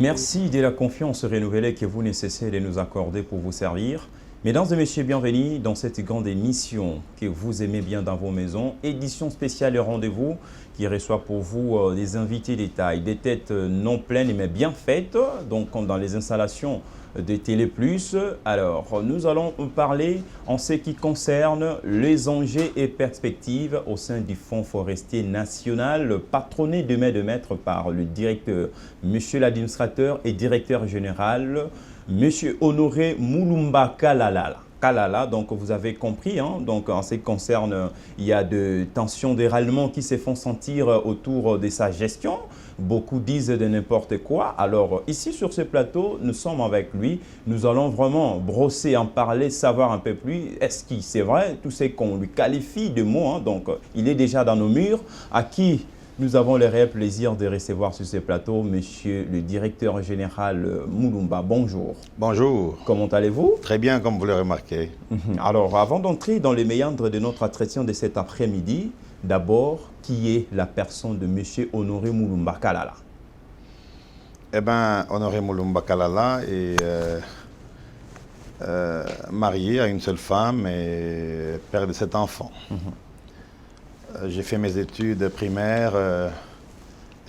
Merci de la confiance renouvelée que vous nécessitez de nous accorder pour vous servir. Mesdames et messieurs, bienvenue dans cette grande émission que vous aimez bien dans vos maisons. Édition spéciale et rendez-vous qui reçoit pour vous des invités détails, des têtes non pleines mais bien faites, donc comme dans les installations de Télé Plus. Alors, nous allons parler en ce qui concerne les enjeux et perspectives au sein du Fonds forestier national, patronné de main de maître par le directeur, monsieur l'administrateur et directeur général, monsieur Honoré Moulumba Kalala. Donc vous avez compris, hein, donc en ce qui concerne, il y a de tensions, des râlements qui se font sentir autour de sa gestion. Beaucoup disent de n'importe quoi. Alors ici sur ce plateau, nous sommes avec lui. Nous allons vraiment brosser, en parler, savoir un peu plus. Est-ce que c'est vrai, tout ce qu'on lui qualifie de mots, hein, donc il est déjà dans nos murs, à qui nous avons le réel plaisir de recevoir sur ce plateau monsieur le directeur général Moulumba. Bonjour. Bonjour. Comment allez-vous? Très bien, comme vous le remarquez. Alors, avant d'entrer dans les méandres de notre entretien de cet après-midi, d'abord, qui est la personne de monsieur Honoré Moulumba Kalala? Eh bien, Honoré Moulumba Kalala est marié à une seule femme et père de 7 enfants. J'ai fait mes études primaires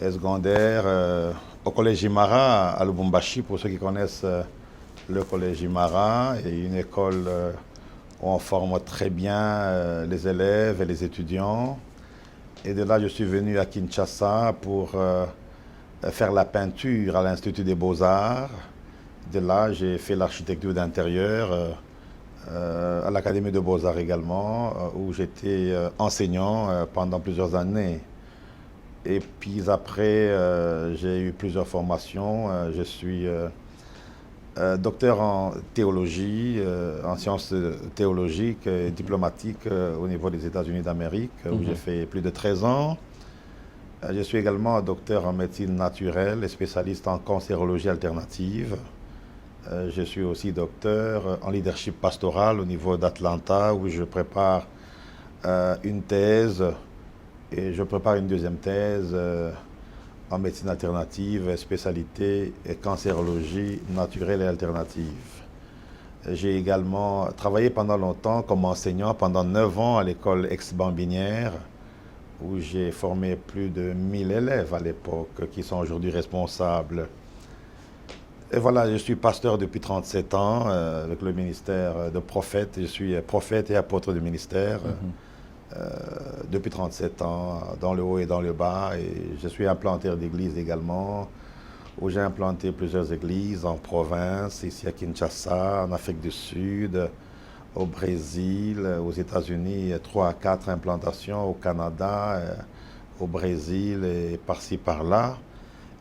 et secondaires au collège Imara à Lubumbashi, pour ceux qui connaissent le collège Imara, et une école où on forme très bien les élèves et les étudiants. Et de là, je suis venu à Kinshasa pour faire la peinture à l'Institut des Beaux-Arts. De là, j'ai fait l'architecture d'intérieur à l'Académie de Beaux-Arts également, où j'étais enseignant pendant plusieurs années. Et puis après, j'ai eu plusieurs formations. Je suis docteur en théologie, en sciences théologiques et diplomatiques au niveau des États-Unis d'Amérique, où j'ai fait plus de 13 ans. Je suis également docteur en médecine naturelle et spécialiste en cancérologie alternative. Je suis aussi docteur en leadership pastoral au niveau d'Atlanta, où je prépare une thèse et je prépare une deuxième thèse en médecine alternative, spécialité et cancérologie naturelle et alternative. J'ai également travaillé pendant longtemps comme enseignant, pendant 9 ans à l'école ex-Bambinière, où j'ai formé plus de 1000 élèves à l'époque, qui sont aujourd'hui responsables. Et voilà, je suis pasteur depuis 37 ans avec le ministère de prophète. Je suis prophète et apôtre du ministère depuis 37 ans, dans le haut et dans le bas. Et je suis implanteur d'églises également, où j'ai implanté plusieurs églises en province, ici à Kinshasa, en Afrique du Sud, au Brésil, aux États-Unis, 3 à 4 implantations, au Canada, au Brésil et par-ci, par-là.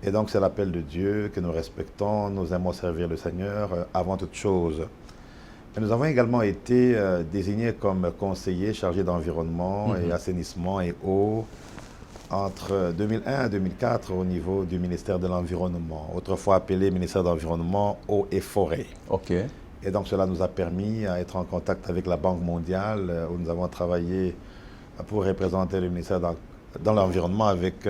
Et donc, c'est l'appel de Dieu que nous respectons. Nous aimons servir le Seigneur avant toute chose. Et nous avons également été désignés comme conseillers chargés d'environnement et assainissement et eau entre 2001 et 2004 au niveau du ministère de l'Environnement, autrefois appelé ministère de l'Environnement, eau et forêt. OK. Et donc, cela nous a permis d'être en contact avec la Banque mondiale, où nous avons travaillé pour représenter le ministère dans l'Environnement avec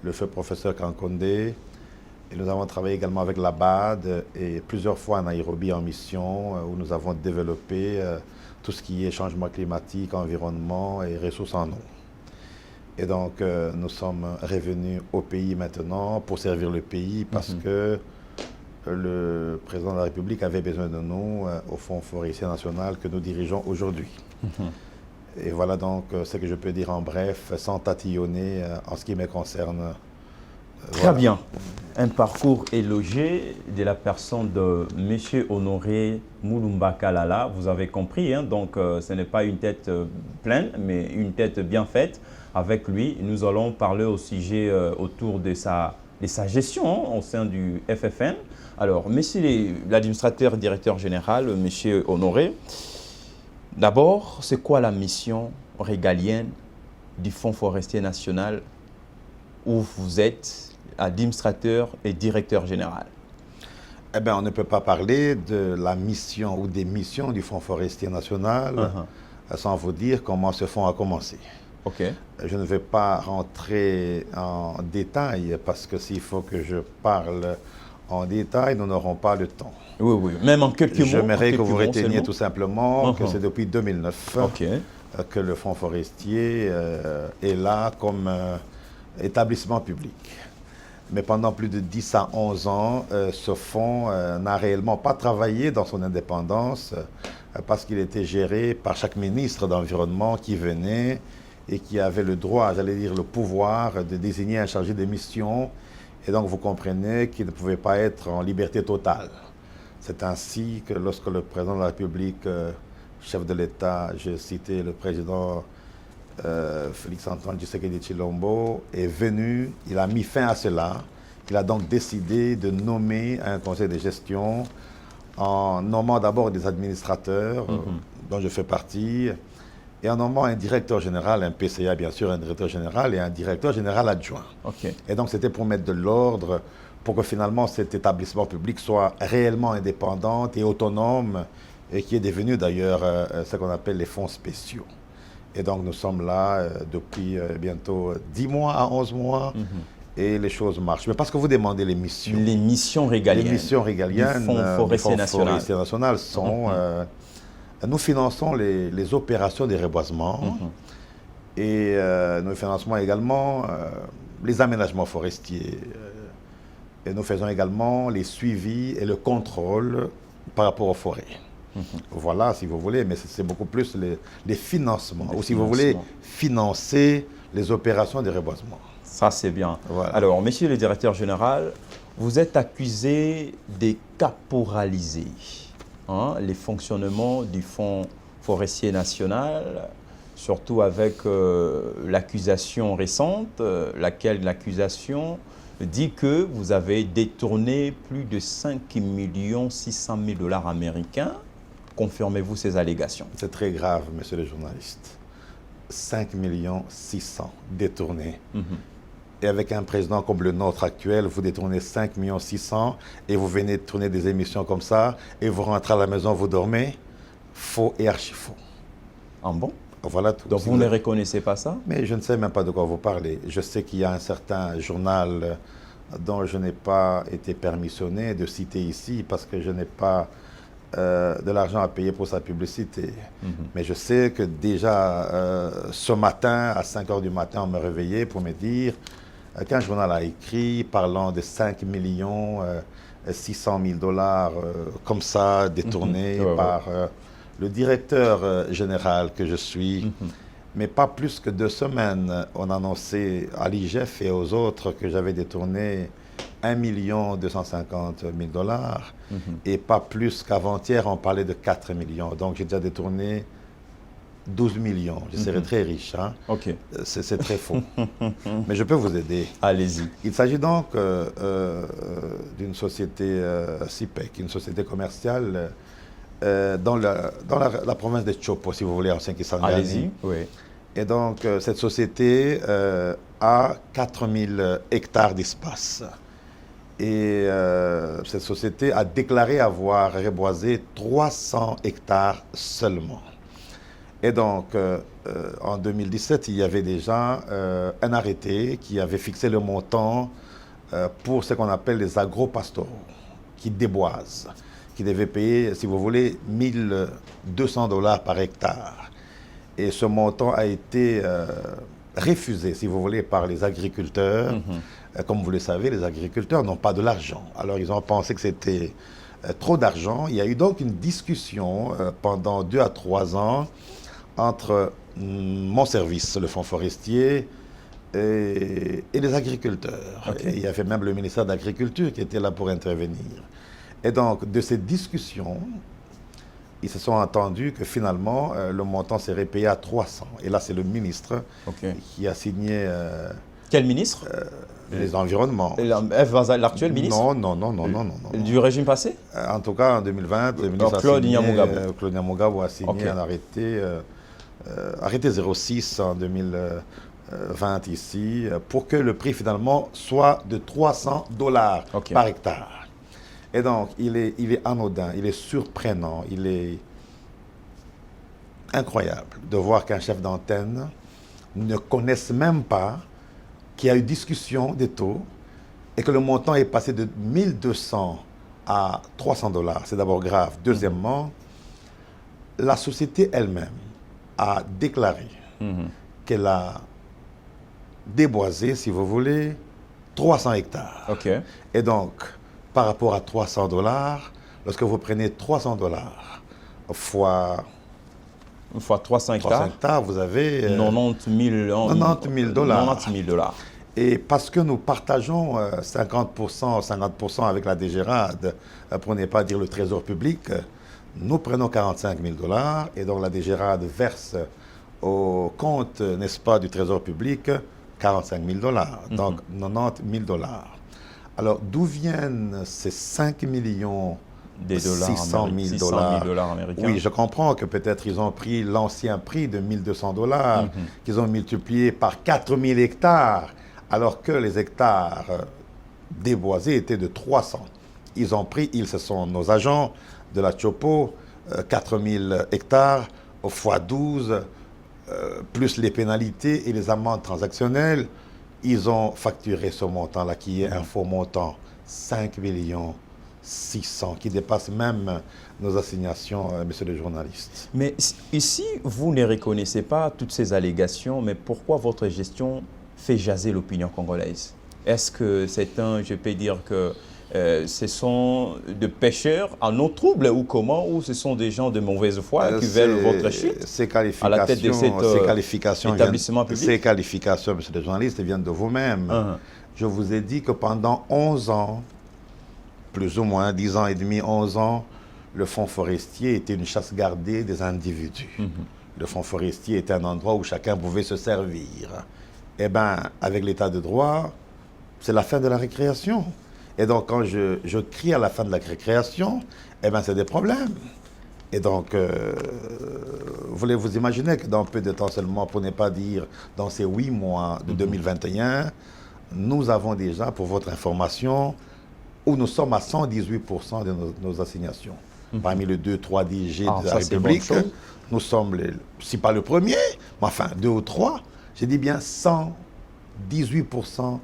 le feu professeur Kankonde. Et nous avons travaillé également avec la BAD et plusieurs fois à Nairobi en mission, où nous avons développé tout ce qui est changement climatique, environnement et ressources en eau. Et donc, nous sommes revenus au pays maintenant pour servir le pays parce que le président de la République avait besoin de nous au Fonds forestier national que nous dirigeons aujourd'hui. Et voilà donc ce que je peux dire en bref, sans tatillonner en ce qui me concerne. Très bien. Un parcours élogieux de la personne de M. Honoré Moulumba Kalala. Vous avez compris, hein? Donc ce n'est pas une tête pleine, mais une tête bien faite. Avec lui, nous allons parler au sujet autour de sa gestion au sein du FFN. Alors, monsieur l'administrateur directeur général, monsieur Honoré, d'abord, c'est quoi la mission régalienne du Fonds forestier national où vous êtes administrateur et directeur général? Eh bien, on ne peut pas parler de la mission ou des missions du Fonds forestier national sans vous dire comment ce fonds a commencé. Okay. Je ne vais pas rentrer en détail parce que s'il faut que je parle En détail, nous n'aurons pas le temps. Oui, oui. Même en quelques mots. J'aimerais que vous reteniez seulement. tout simplement que c'est depuis 2009 OK. que le Fonds forestier est là comme établissement public. Mais pendant plus de 10 à 11 ans, ce fonds n'a réellement pas travaillé dans son indépendance parce qu'il était géré par chaque ministre d'Environnement qui venait et qui avait le droit, j'allais dire le pouvoir, de désigner un chargé de mission. Et donc vous comprenez qu'il ne pouvait pas être en liberté totale. C'est ainsi que lorsque le président de la République, chef de l'État, j'ai cité le président Félix-Antoine Tshisekedi Tshilombo, est venu, il a mis fin à cela. Il a donc décidé de nommer un conseil de gestion en nommant d'abord des administrateurs, dont je fais partie, et en nommant un directeur général, un PCA bien sûr, un directeur général et un directeur général adjoint. OK. Et donc c'était pour mettre de l'ordre, pour que finalement cet établissement public soit réellement indépendant et autonome, et qui est devenu d'ailleurs ce qu'on appelle les fonds spéciaux. Et donc nous sommes là depuis bientôt 10 mois à 11 mois, et les choses marchent. Mais parce que vous demandez les missions. Les missions régaliennes. Les missions régaliennes du Fonds forestier national sont... nous finançons les opérations de reboisement et nous finançons également les aménagements forestiers. Et nous faisons également les suivis et le contrôle par rapport aux forêts. Voilà, si vous voulez, mais c'est beaucoup plus les financements. Ou si vous voulez, financer les opérations de reboisement. Ça, c'est bien. Voilà. Alors, monsieur le directeur général, vous êtes accusé de caporaliser les fonctionnements du Fonds forestier national, surtout avec l'accusation récente, laquelle l'accusation dit que vous avez détourné plus de 5 600 000 $ américains. Confirmez-vous ces allégations? C'est très grave, monsieur le journaliste. 5 600 000 détournés. Et avec un président comme le nôtre actuel, vous détournez 5 600 000 et vous venez de tourner des émissions comme ça et vous rentrez à la maison, vous dormez. Faux et archi-faux. Ah bon? Voilà tout. Donc vous ne reconnaissez pas ça? Mais je ne sais même pas de quoi vous parlez. Je sais qu'il y a un certain journal dont je n'ai pas été permissionné de citer ici parce que je n'ai pas de l'argent à payer pour sa publicité. Mais je sais que déjà ce matin, à 5 h du matin, on me réveillait pour me dire qu'un journal a écrit parlant de 5 600 000 $ comme ça, détournés par le directeur général que je suis. Mais pas plus que 2 semaines, on annonçait à l'IGF et aux autres que j'avais détourné 1 250 000 $. Et pas plus qu'avant-hier, on parlait de 4 millions. Donc j'ai déjà détourné 12 millions. Je serais très riche. Hein? OK. C'est très faux. Mais je peux vous aider. Allez-y. Il s'agit donc d'une société CIPEC, une société commerciale dans la province de Chopo, si vous voulez, en Saint-Kisangani. Allez-y. Oui. Et donc, cette société a 4000 hectares d'espace. Et cette société a déclaré avoir reboisé 300 hectares seulement. Et donc, en 2017, il y avait déjà un arrêté qui avait fixé le montant pour ce qu'on appelle les agro-pastoraux, qui déboisent, qui devaient payer, si vous voulez, 1 200 $ par hectare. Et ce montant a été refusé, si vous voulez, par les agriculteurs. Comme vous le savez, les agriculteurs n'ont pas de l'argent. Alors, ils ont pensé que c'était trop d'argent. Il y a eu donc une discussion pendant 2 à 3 ans entre mon service, le Fonds forestier, et les agriculteurs. Okay. Et il y avait même le ministère de l'Agriculture qui était là pour intervenir. Et donc, de ces discussions, ils se sont entendus que finalement, le montant serait payé à 300. Et là, c'est le ministre qui a signé... Quel ministre les environnements. L'actuel ministre? Non. Du régime passé? En tout cas, en 2020, le ministre Claude Nyamugabo. Claude Nyamugabo a signé un arrêté, arrêté 06 en 2020 ici, pour que le prix finalement soit de 300 $ par hectare. Et donc, il est anodin, il est surprenant, il est incroyable de voir qu'un chef d'antenne ne connaisse même pas qu'il y a eu discussion des taux et que le montant est passé de 1200 à 300 $, c'est d'abord grave. Deuxièmement, la société elle-même a déclaré qu'elle a déboisé, si vous voulez, 300 hectares. OK. Et donc, par rapport à 300 $, lorsque vous prenez 300 $ fois Une fois 300 300 hectares, hectares, vous avez 90 000 $. Et parce que nous partageons 50% avec la DGRAD, pour ne pas dire le Trésor public, nous prenons 45 000 $ et donc la DGRAD verse au compte, n'est-ce pas, du Trésor public 45 000 $, donc 90 000 $. Alors d'où viennent ces 5 millions Des dollars 600 000 $? américains. Oui, je comprends que peut-être ils ont pris l'ancien prix de 1200 $, qu'ils ont multiplié par 4000 hectares, alors que les hectares déboisés étaient de 300. Ils ont pris, ce sont nos agents de la Chopo, 4000 hectares fois 12, plus les pénalités et les amendes transactionnelles. Ils ont facturé ce montant-là, qui est un faux montant, 5 millions 600, qui dépasse même nos assignations, messieurs les journalistes. Mais ici, vous ne reconnaissez pas toutes ces allégations, mais pourquoi votre gestion fait jaser l'opinion congolaise? Est-ce que c'est je peux dire que ce sont des pêcheurs en eau trouble ou comment, ou ce sont des gens de mauvaise foi qui veulent votre chute à la tête de cet établissement public? Ces qualifications, messieurs les journalistes, viennent de vous-même. Je vous ai dit que pendant 11 ans, plus ou moins 10 ans et demi, 11 ans, le fonds forestier était une chasse gardée des individus. Le fonds forestier était un endroit où chacun pouvait se servir. Eh bien, avec l'état de droit, c'est la fin de la récréation. Et donc, quand je crie à la fin de la récréation, eh bien, c'est des problèmes. Et donc, voulez-vous imaginer que dans peu de temps seulement, pour ne pas dire dans ces 8 mois de 2021, nous avons déjà, pour votre information, où nous sommes à 118% de nos assignations. Parmi les 2-3 DG de la République, nous sommes, si pas le premier, mais enfin 2 ou 3, j'ai dit bien 118%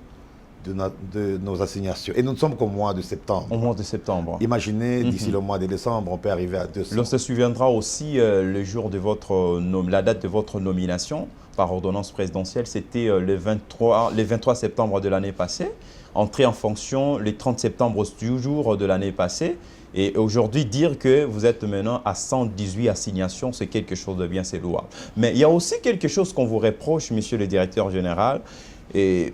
de nos assignations. Et nous ne sommes qu'au mois de septembre. Au mois de septembre. Imaginez, d'ici le mois de décembre, on peut arriver à 200. On se souviendra aussi le jour de la date de votre nomination par ordonnance présidentielle, c'était le 23 septembre de l'année passée. Entrée en fonction le 30 septembre du jour de l'année passée. Et aujourd'hui, dire que vous êtes maintenant à 118 assignations, c'est quelque chose de bien, c'est louable. Mais il y a aussi quelque chose qu'on vous reproche, monsieur le directeur général,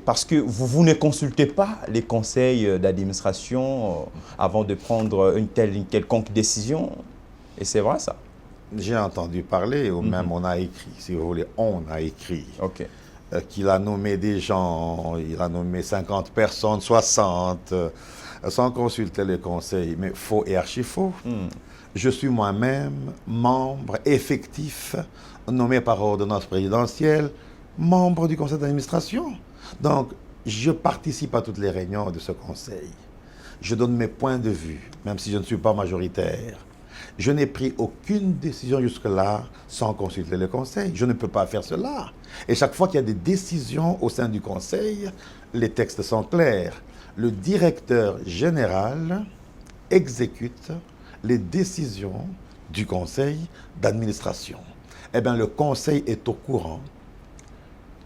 parce que vous ne consultez pas les conseils d'administration avant de prendre une quelconque décision. Et c'est vrai ça? J'ai entendu parler, ou même on a écrit, si vous voulez, on a écrit. OK. Qu'il a nommé des gens, il a nommé 50 personnes, 60, sans consulter les conseils, mais faux et archi-faux. Je suis moi-même membre effectif, nommé par ordonnance présidentielle, membre du conseil d'administration. Donc, je participe à toutes les réunions de ce conseil. Je donne mes points de vue, même si je ne suis pas majoritaire. Je n'ai pris aucune décision jusque-là sans consulter le conseil. Je ne peux pas faire cela. Et chaque fois qu'il y a des décisions au sein du conseil, les textes sont clairs. Le directeur général exécute les décisions du conseil d'administration. Eh bien, le conseil est au courant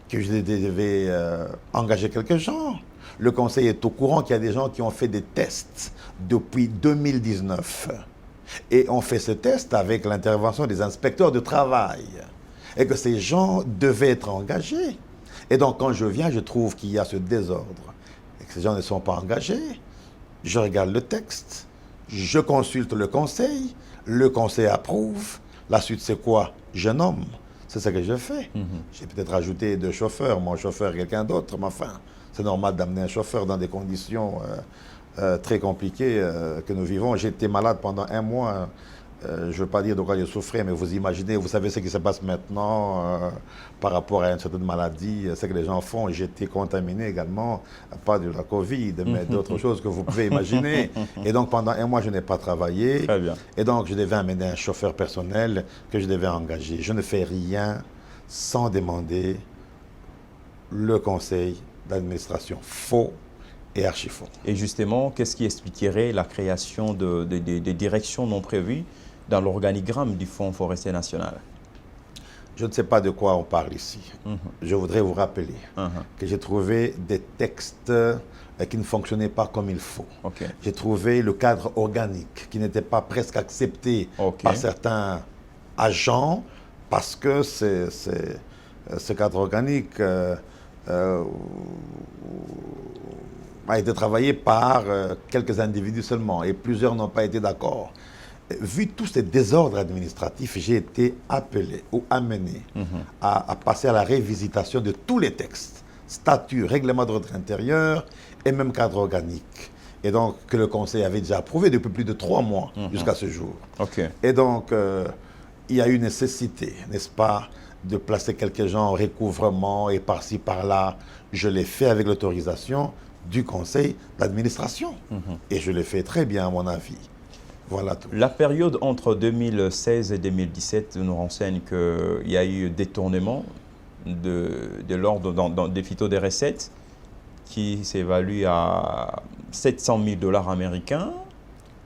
que je devais engager quelques gens. Le conseil est au courant qu'il y a des gens qui ont fait des tests depuis 2019. Et on fait ce test avec l'intervention des inspecteurs de travail. Et que ces gens devaient être engagés. Et donc, quand je viens, je trouve qu'il y a ce désordre. Et que ces gens ne sont pas engagés. Je regarde le texte. Je consulte le conseil approuve. La suite, c'est quoi? Je nomme. C'est ce que je fais. J'ai peut-être ajouté 2 chauffeurs, mon chauffeur, quelqu'un d'autre, mais enfin, c'est normal d'amener un chauffeur dans des conditions très compliquées que nous vivons. J'ai été malade pendant 1 mois. Je ne veux pas dire de quoi j'ai souffert, mais vous imaginez, vous savez ce qui se passe maintenant par rapport à une certaine maladie, ce que les gens font. J'ai été contaminé également, pas de la Covid, mais d'autres choses que vous pouvez imaginer. Et donc, pendant 1 mois, je n'ai pas travaillé. Très bien. Et donc, je devais amener un chauffeur personnel que je devais engager. Je ne fais rien sans demander le conseil d'administration. Faux et archi-faux. Et justement, qu'est-ce qui expliquerait la création de directions non prévues dans l'organigramme du Fonds forestier national? Je ne sais pas de quoi on parle ici. Je voudrais vous rappeler que j'ai trouvé des textes qui ne fonctionnaient pas comme il faut. J'ai trouvé le cadre organique qui n'était pas presque accepté par certains agents parce que ce cadre organique a été travaillé par quelques individus seulement et plusieurs n'ont pas été d'accord. Vu tous ces désordres administratifs, j'ai été appelé ou amené à passer à la révisitation de tous les textes, statuts, règlements d'ordre intérieur et même cadre organique. Et donc, que le Conseil avait déjà approuvé depuis plus de 3 mois jusqu'à ce jour. Et donc, il y a eu nécessité, n'est-ce pas, de placer quelques gens en recouvrement et par-ci, par-là. Je l'ai fait avec l'autorisation du Conseil d'administration. Et je l'ai fait très bien, à mon avis. Voilà tout. La période entre 2016 et 2017 nous renseigne qu'il y a eu détournement de l'ordre des phytos des recettes qui s'évalue à 700 000 $ américains,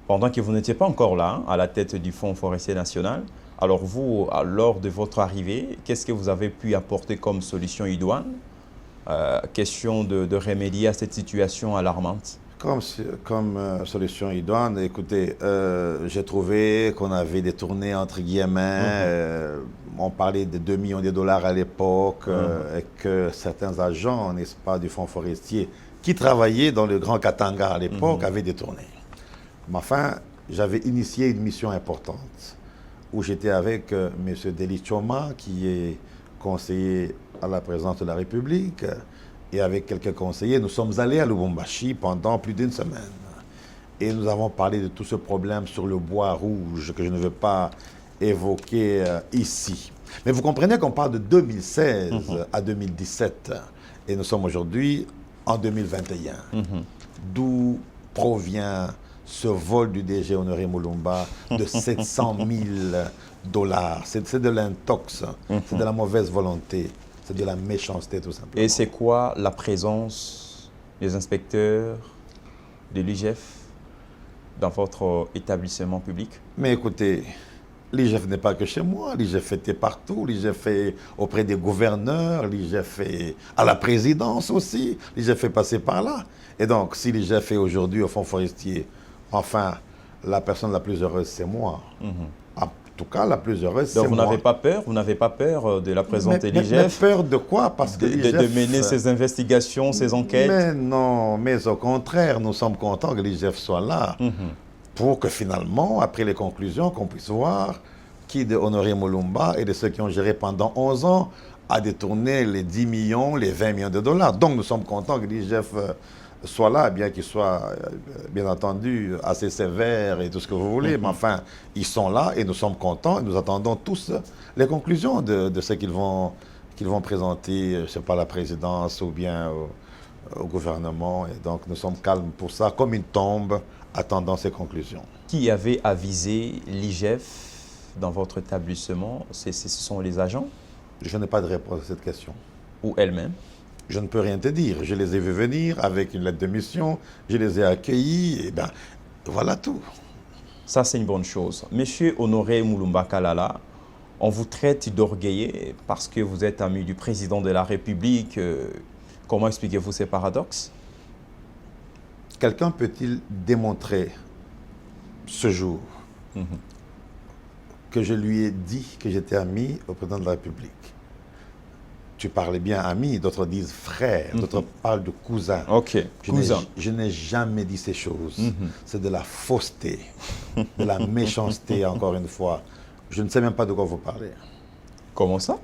pendant que vous n'étiez pas encore là, à la tête du Fonds forestier national. Alors vous, lors de votre arrivée, qu'est-ce que vous avez pu apporter comme solution idoine? Question de remédier à cette situation alarmante. Comme solution idoine, écoutez, j'ai trouvé qu'on avait détourné, entre guillemets, on parlait de 2 millions de dollars à l'époque, et que certains agents, n'est-ce pas, du Fonds forestier, qui travaillaient dans le Grand Katanga à l'époque, avaient détourné. Mais enfin, j'avais initié une mission importante, où j'étais avec M. Deli Choma, qui est conseiller à la présidence de la République, et avec quelques conseillers, nous sommes allés à Lubumbashi pendant plus d'1 semaine. Et nous avons parlé de tout ce problème sur le bois rouge que je ne veux pas évoquer ici. Mais vous comprenez qu'on parle de 2016 à 2017. Et nous sommes aujourd'hui en 2021. D'où provient ce vol du DG Honoré Mulumba de 700 000 $. C'est de l'intox, c'est de la mauvaise volonté. C'est de la méchanceté, tout simplement. Et c'est quoi la présence des inspecteurs de l'IGF dans votre établissement public? Mais écoutez, l'IGF n'est pas que chez moi. L'IGF était partout. L'IGF est auprès des gouverneurs. L'IGF est à la présidence aussi. L'IGF est passé par là. Et donc, si l'IGF est aujourd'hui au Fonds forestier, enfin, la personne la plus heureuse, c'est moi. En tout cas, la plus heureuse, c'est moi. Donc, vous n'avez pas peur de la présence de l'IGF? Mais peur de quoi? Parce que de mener ces investigations, ces enquêtes? Mais non, mais au contraire, nous sommes contents que l'IGF soit là pour que finalement, après les conclusions, qu'on puisse voir qui de Honoré Mulumba et de ceux qui ont géré pendant 11 ans a détourné les 10 millions, les 20 millions de dollars. Donc, nous sommes contents que l'IGF soit là, bien qu'il soit, bien entendu, assez sévère et tout ce que vous voulez. Mais enfin, ils sont là et nous sommes contents. Et nous attendons tous les conclusions de ce qu'ils vont présenter, je ne sais pas, à la présidence ou bien au gouvernement. Et donc, nous sommes calmes pour ça, comme une tombe, attendant ces conclusions. Qui avait avisé l'IGF dans votre établissement? Ce sont les agents? Je n'ai pas de réponse à cette question. Ou elle-même? Je ne peux rien te dire. Je les ai vus venir avec une lettre de mission, je les ai accueillis, et bien, voilà tout. Ça, c'est une bonne chose. Monsieur Honoré Mulumba Kalala, on vous traite d'orgueilleux parce que vous êtes ami du président de la République. Comment expliquez-vous ces paradoxes? Quelqu'un peut-il démontrer ce jour que je lui ai dit que j'étais ami au président de la République? Tu parlais bien ami, d'autres disent frère, d'autres parlent de cousin. Ok, cousin. Je n'ai jamais dit ces choses. C'est de la fausseté, de la méchanceté, encore une fois. Je ne sais même pas de quoi vous parlez. Comment ça?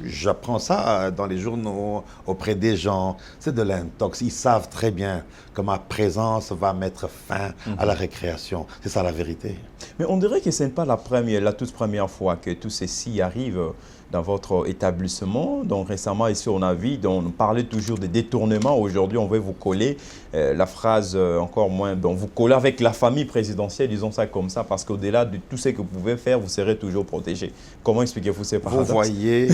J'apprends ça dans les journaux, auprès des gens. C'est de l'intox. Ils savent très bien que ma présence va mettre fin à la récréation. C'est ça la vérité. Mais on dirait que ce n'est pas la toute première fois que tout ceci arrive dans votre établissement. Donc récemment, ici, on a vu, on parlait toujours de détournement. Aujourd'hui, on veut vous coller la phrase encore moins. Donc vous collez avec la famille présidentielle, disons ça comme ça, parce qu'au-delà de tout ce que vous pouvez faire, vous serez toujours protégé. Comment expliquez-vous ces paradoxes? Vous voyez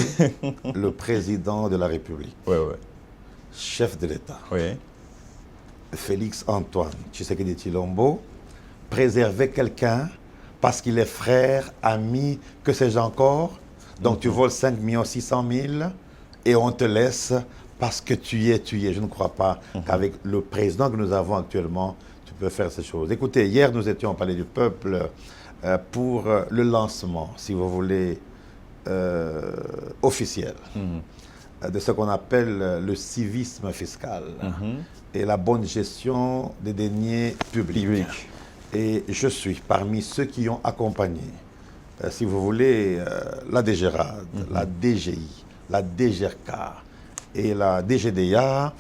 le président de la République, oui. chef de l'État, Félix Antoine Tshisekedi Tshilombo préserver quelqu'un parce qu'il est frère, ami, que sais-je encore. Donc tu voles 5 600 000 et on te laisse parce que tu es. Je ne crois pas qu'avec le président que nous avons actuellement, tu peux faire ces choses. Écoutez, hier nous étions au Palais du Peuple pour le lancement, si vous voulez, officiel de ce qu'on appelle le civisme fiscal et la bonne gestion des deniers publics. Et je suis parmi ceux qui ont accompagné, si vous voulez, la DGRAD, la DGI, la DGRK et la DGDA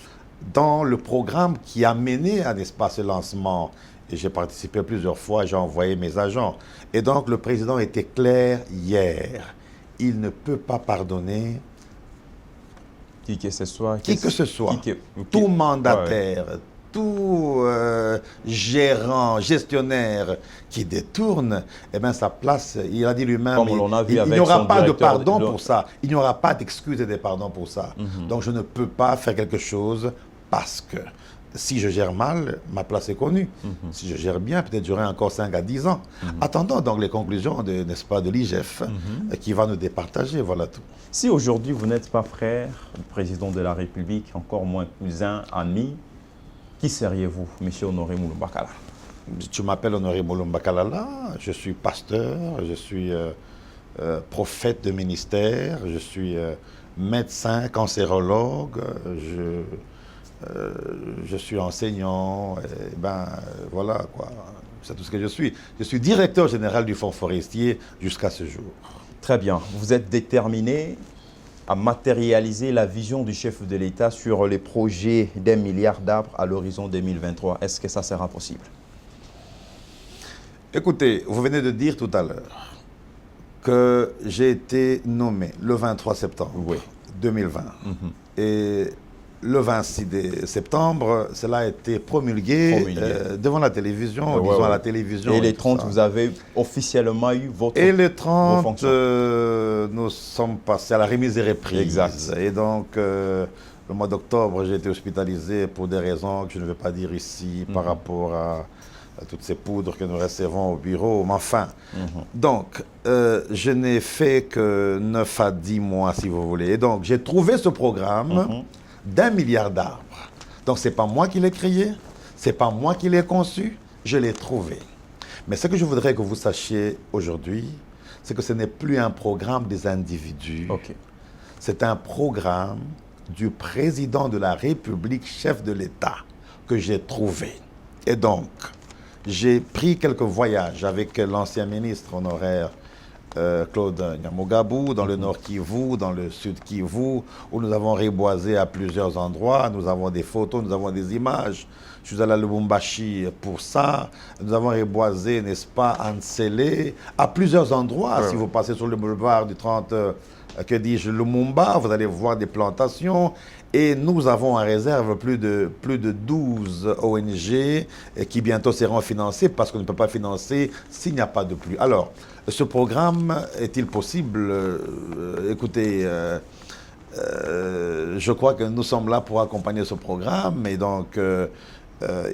dans le programme qui a mené à ce lancement. Et j'ai participé plusieurs fois, j'ai envoyé mes agents. Et donc le président était clair hier. Il ne peut pas pardonner qui que ce soit, tout mandataire, tout gérant, gestionnaire qui détourne, eh bien sa place, il a dit lui-même, il n'y aura pas de pardon pour ça. Il n'y aura pas d'excuses et de pardon pour ça. Donc je ne peux pas faire quelque chose parce que si je gère mal, ma place est connue. Si je gère bien, peut-être j'aurai encore 5 à 10 ans. Attendons donc les conclusions, n'est-ce pas, de l'IGF qui va nous départager, voilà tout. Si aujourd'hui vous n'êtes pas frère du président de la République, encore moins cousin, ami, qui seriez-vous, M. Honoré Mouloumba Kalla? Tu m'appelles Honoré Mouloumba Kalla, je suis pasteur, je suis prophète de ministère, je suis médecin, cancérologue, je suis enseignant, et voilà quoi, c'est tout ce que je suis. Je suis directeur général du Fonds forestier jusqu'à ce jour. Très bien, vous êtes déterminé à matérialiser la vision du chef de l'État sur les projets d'1 milliard d'arbres à l'horizon 2023. Est-ce que ça sera possible? Écoutez, vous venez de dire tout à l'heure que j'ai été nommé le 23 septembre 2020. Et le 26 septembre, cela a été promulgué. Devant la télévision, disons à la télévision. Et les 30, vous avez officiellement eu votre Et les 30, nous sommes passés à la remise des reprises. Exact. Et donc, le mois d'octobre, j'ai été hospitalisé pour des raisons que je ne vais pas dire ici par rapport à toutes ces poudres que nous recevons au bureau. Mais enfin, donc, je n'ai fait que 9 à 10 mois, si vous voulez. Et donc, j'ai trouvé ce programme d'1 milliard d'arbres. Donc, ce n'est pas moi qui l'ai créé, ce n'est pas moi qui l'ai conçu, je l'ai trouvé. Mais ce que je voudrais que vous sachiez aujourd'hui, c'est que ce n'est plus un programme des individus. C'est un programme du président de la République, chef de l'État, que j'ai trouvé. Et donc, j'ai pris quelques voyages avec l'ancien ministre honoraire Claude Nyamugabou, dans le nord Kivu, dans le sud Kivu, où nous avons reboisé à plusieurs endroits. Nous avons des photos, nous avons des images. Je suis allé à Lubumbashi pour ça. Nous avons reboisé, n'est-ce pas, à Nsele, à plusieurs endroits. Si vous passez sur le boulevard du 30, que dis-je, Lumumba, vous allez voir des plantations. Et nous avons en réserve plus de 12 ONG qui bientôt seront financées parce qu'on ne peut pas financer s'il n'y a pas de pluie. Alors, ce programme, est-il possible? Écoutez, je crois que nous sommes là pour accompagner ce programme. Et donc,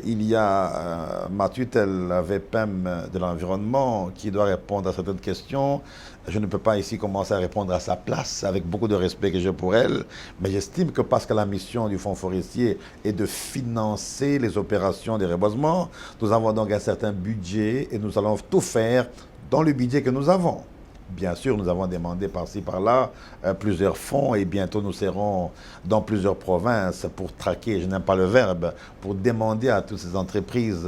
il y a ma tutelle, la VPM de l'environnement, qui doit répondre à certaines questions. Je ne peux pas ici commencer à répondre à sa place, avec beaucoup de respect que j'ai pour elle. Mais j'estime que parce que la mission du Fonds forestier est de financer les opérations de reboisement, nous avons donc un certain budget et nous allons tout faire dans le budget que nous avons. Bien sûr, nous avons demandé par-ci, par-là, plusieurs fonds et bientôt nous serons dans plusieurs provinces pour traquer, je n'aime pas le verbe, pour demander à toutes ces entreprises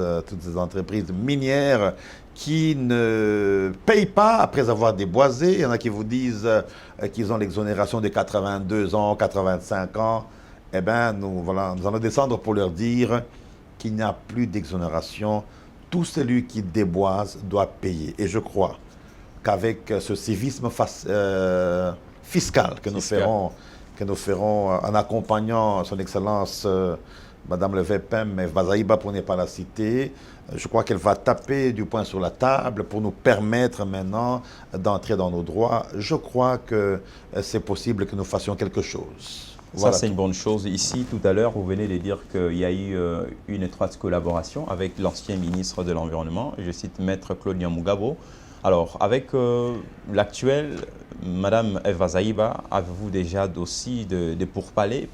minières qui ne payent pas après avoir déboisé. Il y en a qui vous disent qu'ils ont l'exonération de 82 ans, 85 ans. Eh bien, nous allons descendre pour leur dire qu'il n'y a plus d'exonération. Tout celui qui déboise doit payer. Et je crois qu'avec ce civisme fiscal que nous ferons en accompagnant son Excellence Madame le VPM, Vazaïba pour ne pas la citer, je crois qu'elle va taper du poing sur la table pour nous permettre maintenant d'entrer dans nos droits. Je crois que c'est possible que nous fassions quelque chose. Ça, c'est une bonne chose. Ici, tout à l'heure, vous venez de dire qu'il y a eu une étroite collaboration avec l'ancien ministre de l'Environnement, je cite Maître Claude Nyamugabo. Alors, avec l'actuelle, Madame Eva Zaïba, avez-vous déjà aussi de pourparlers,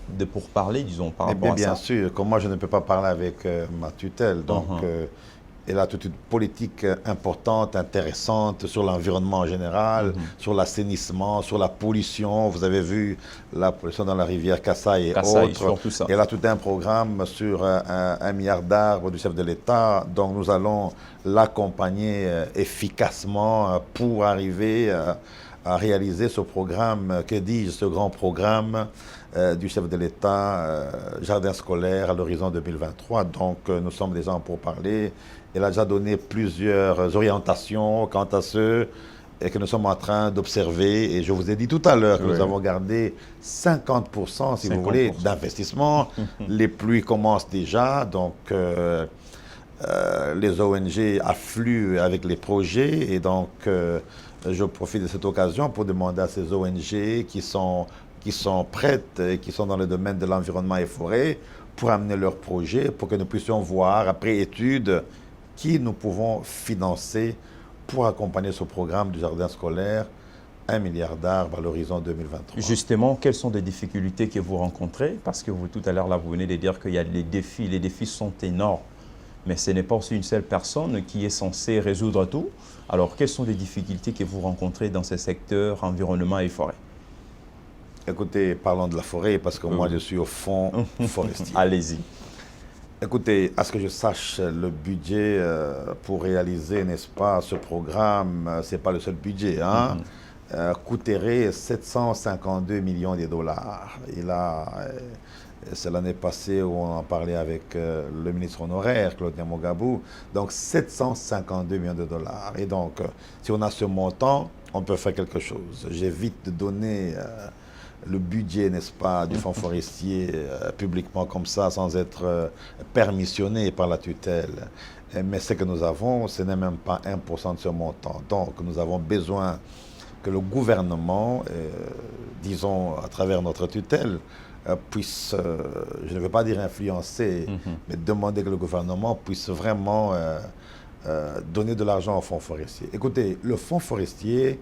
disons, par rapport à ça? Bien sûr, comme moi, je ne peux pas parler avec ma tutelle, donc elle a toute une politique importante, intéressante sur l'environnement en général, sur l'assainissement, sur la pollution. Vous avez vu la pollution dans la rivière Kassai et autres. Tout ça. Elle a tout un programme sur 1 milliard d'arbres du chef de l'État. Donc nous allons l'accompagner efficacement pour arriver à réaliser ce programme, que dis-je, ce grand programme du chef de l'État, jardin scolaire à l'horizon 2023. Donc nous sommes déjà en pourparlers. Elle a déjà donné plusieurs orientations quant à ce et que nous sommes en train d'observer. Et je vous ai dit tout à l'heure que nous avons gardé 50%, si vous voulez, d'investissement. Les pluies commencent déjà, donc les ONG affluent avec les projets. Et donc, je profite de cette occasion pour demander à ces ONG qui sont prêtes et qui sont dans le domaine de l'environnement et forêt pour amener leurs projets, pour que nous puissions voir, après étude, qui nous pouvons financer pour accompagner ce programme du jardin scolaire, 1 milliard d'arbres à l'horizon 2023. Justement, quelles sont les difficultés que vous rencontrez? Parce que vous, tout à l'heure, là, vous venez de dire qu'il y a des défis. Les défis sont énormes. Mais ce n'est pas aussi une seule personne qui est censée résoudre tout. Alors, quelles sont les difficultés que vous rencontrez dans ce secteur environnement et forêt? Écoutez, parlons de la forêt, parce que moi, je suis au fond forestier. Allez-y. Écoutez, à ce que je sache, le budget pour réaliser, n'est-ce pas, ce programme, ce n'est pas le seul budget, hein, coûterait 752 millions de dollars. Et là, c'est l'année passée où on en parlait avec le ministre honoraire, Claude Nyamugabo. Donc, 752 millions de dollars. Et donc, si on a ce montant, on peut faire quelque chose. J'évite de donner le budget, n'est-ce pas, du fonds forestier publiquement comme ça, sans être permissionné par la tutelle. Mais ce que nous avons, ce n'est même pas 1% de ce montant. Donc, nous avons besoin que le gouvernement, disons, à travers notre tutelle, puisse, je ne veux pas dire influencer, mais demander que le gouvernement puisse vraiment donner de l'argent au fonds forestier. Écoutez, le fonds forestier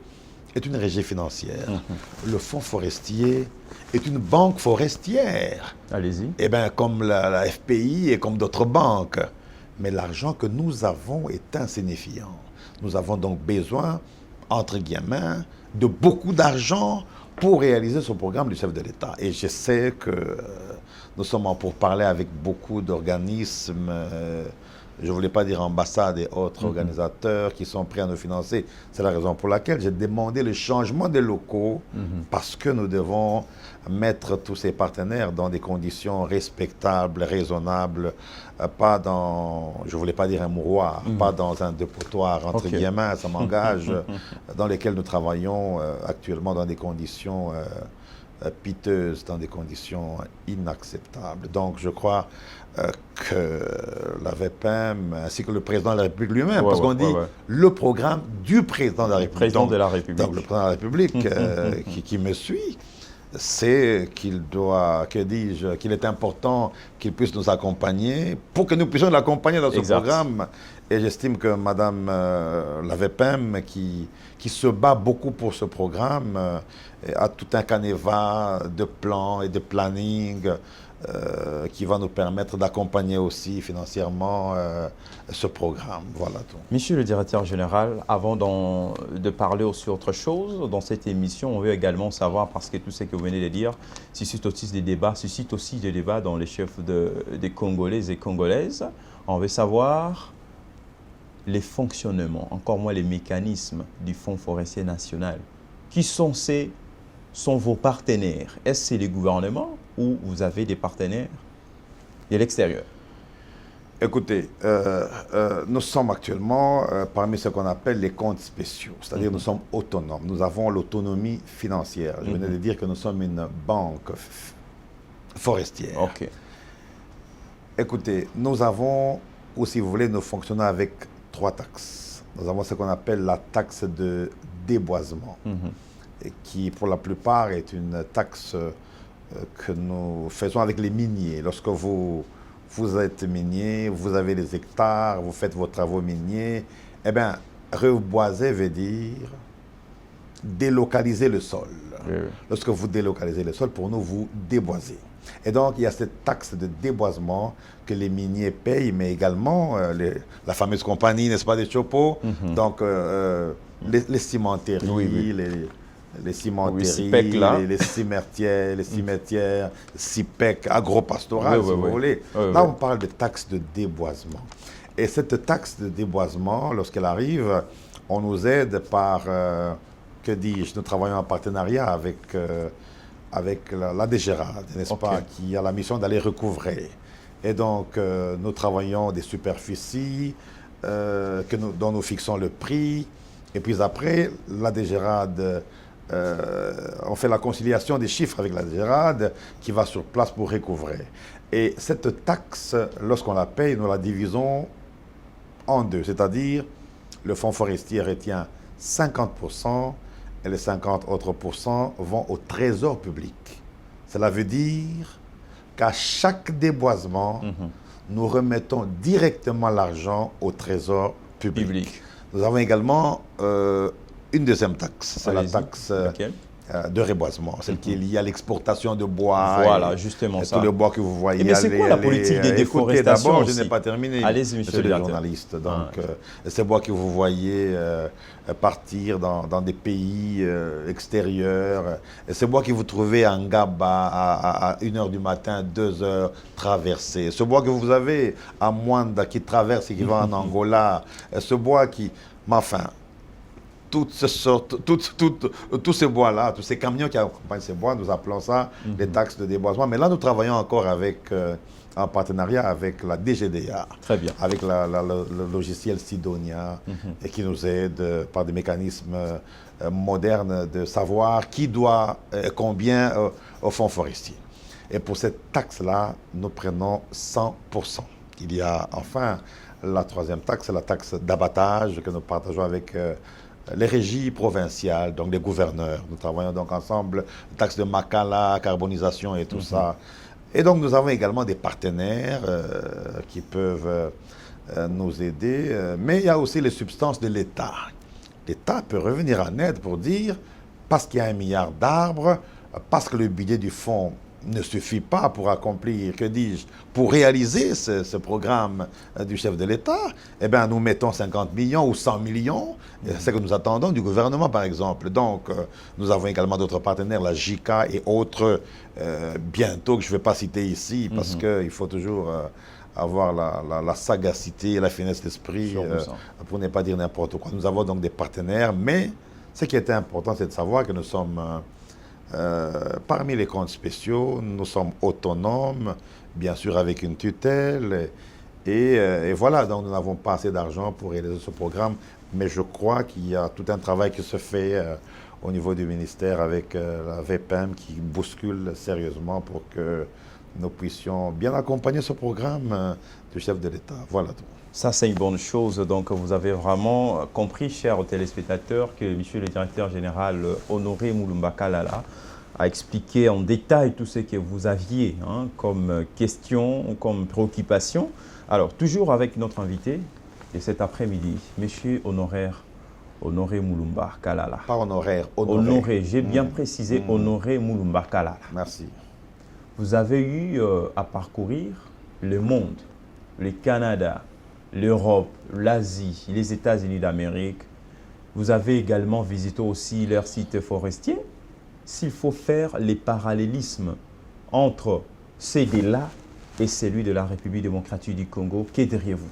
est une régie financière. Le fonds forestier est une banque forestière. Allez-y. Eh bien, comme la FPI et comme d'autres banques. Mais l'argent que nous avons est insignifiant. Nous avons donc besoin, entre guillemets, de beaucoup d'argent pour réaliser ce programme du chef de l'État. Et je sais que nous sommes en pourparlers avec beaucoup d'organismes, je ne voulais pas dire ambassades et autres organisateurs qui sont prêts à nous financer. C'est la raison pour laquelle j'ai demandé le changement des locaux parce que nous devons mettre tous ces partenaires dans des conditions respectables, raisonnables, pas dans, je ne voulais pas dire un mouroir, pas dans un dépotoir, entre guillemets, ça m'engage, dans lesquels nous travaillons actuellement dans des conditions piteuses, dans des conditions inacceptables. Donc je crois que la VPM ainsi que le président de la République lui-même, parce qu'on dit le programme du président de la République. Président de la République. Donc le président de la République qui me suit, c'est qu'il doit, que dis-je, qu'il est important qu'il puisse nous accompagner pour que nous puissions l'accompagner dans ce programme. Et j'estime que Madame la VPM, qui se bat beaucoup pour ce programme, a tout un canevas de plans et de planning qui va nous permettre d'accompagner aussi financièrement ce programme. Voilà tout. Monsieur le directeur général, avant de parler aussi autre chose, dans cette émission, on veut également savoir, parce que tout ce que vous venez de dire suscite aussi des débats dans les chefs des Congolais et Congolaises. On veut savoir les fonctionnements, encore moins les mécanismes du Fonds forestier national. Qui sont vos partenaires? Est-ce que c'est les gouvernements ou vous avez des partenaires de l'extérieur? Écoutez, nous sommes actuellement parmi ce qu'on appelle les comptes spéciaux, c'est-à-dire nous sommes autonomes, nous avons l'autonomie financière. Je venais de dire que nous sommes une banque forestière. Écoutez, nous avons, ou si vous voulez, nous fonctionnons avec 3 taxes. Nous avons ce qu'on appelle la taxe de déboisement, et qui pour la plupart est une taxe que nous faisons avec les miniers. Lorsque vous êtes minier, vous avez des hectares, vous faites vos travaux miniers, eh bien, reboiser veut dire délocaliser le sol. Oui, oui. Lorsque vous délocalisez le sol, pour nous, vous déboisez. Et donc, il y a cette taxe de déboisement que les miniers payent, mais également la fameuse compagnie, n'est-ce pas, des Chopo. Donc, les cimenteries, Oui, oui. les cimenteries, Oui, CIPEC, là. les cimetières, CIPEC, agropastoral, Oui, si oui, vous oui. voulez. Oui, Là, oui. on parle de taxe de déboisement. Et cette taxe de déboisement, lorsqu'elle arrive, on nous aide par, que dis-je, nous travaillons en partenariat avec la DGRAD, n'est-ce Ok. pas, qui a la mission d'aller recouvrer. Et donc, nous travaillons des superficies dont nous fixons le prix. Et puis après, la DGRAD, on fait la conciliation des chiffres avec la DGRAD qui va sur place pour recouvrer. Et cette taxe, lorsqu'on la paye, nous la divisons en deux. C'est-à-dire, le fonds forestier retient 50% et les 50 autres pourcents vont au trésor public. Cela veut dire qu'à chaque déboisement, nous remettons directement l'argent au trésor public. Public. Nous avons également une deuxième taxe, c'est la Allez-y. taxe Laquelle? de reboisement, celle qui est liée à l'exportation de bois. Voilà, et- justement et ça. Tout le bois que vous voyez. Eh bien, c'est quoi la politique de déforestation D'abord, je aussi? n'ai pas terminé. Allez-y, monsieur le le directeur. journaliste. Donc, Ah. ces bois que vous voyez partir dans des pays extérieurs, et ces bois que vous trouvez en Gaba à 1h du matin, 2h, traversé. Ce bois que vous avez à Mwanda qui traverse et qui va en Angola, ce bois qui... Mais enfin, toutes ces sortes, tous ces bois-là, tous ces camions qui accompagnent ces bois, nous appelons ça les taxes de déboisement. Mais là, nous travaillons encore en partenariat avec la DGDA, Très bien. avec le logiciel Sidonia, et qui nous aide par des mécanismes modernes de savoir qui doit combien au fonds forestier. Et pour cette taxe-là, nous prenons 100%. Il y a enfin la troisième taxe, c'est la taxe d'abattage que nous partageons avec les régies provinciales, donc les gouverneurs. Nous travaillons donc ensemble, taxe de Makala, carbonisation et tout ça. Et donc nous avons également des partenaires qui peuvent nous aider, mais il y a aussi les substances de l'État. L'État peut revenir en aide pour dire, parce qu'il y a 1 milliard d'arbres, parce que le budget du fonds ne suffit pas pour accomplir, que dis-je, pour réaliser ce programme du chef de l'État, eh bien, nous mettons 50 millions ou 100 millions, c'est ce que nous attendons du gouvernement, par exemple. Donc, nous avons également d'autres partenaires, la JICA et autres, bientôt, que je ne vais pas citer ici, parce qu'il faut toujours avoir la sagacité et la finesse d'esprit pour ne pas dire n'importe quoi. Nous avons donc des partenaires, mais ce qui était important, c'est de savoir que nous sommes... parmi les comptes spéciaux, nous sommes autonomes, bien sûr avec une tutelle, et voilà, donc nous n'avons pas assez d'argent pour réaliser ce programme, mais je crois qu'il y a tout un travail qui se fait au niveau du ministère avec la VPM qui bouscule sérieusement pour que nous puissions bien accompagner ce programme du chef de l'État. Voilà tout. Ça, c'est une bonne chose. Donc, vous avez vraiment compris, chers téléspectateurs, que monsieur le directeur général Honoré Moulumba Kalala a expliqué en détail tout ce que vous aviez comme question, comme préoccupation. Alors, toujours avec notre invité de cet après-midi, monsieur Honoré Moulumba Kalala. Pas honoraire, honoré. Honoré, j'ai bien précisé Honoré Moulumba Kalala. Merci. Vous avez eu à parcourir le monde, le Canada, l'Europe, l'Asie, les États-Unis d'Amérique. Vous avez également visité aussi leurs sites forestiers. S'il faut faire les parallélismes entre CEDELA et celui de la République démocratique du Congo, que diriez-vous?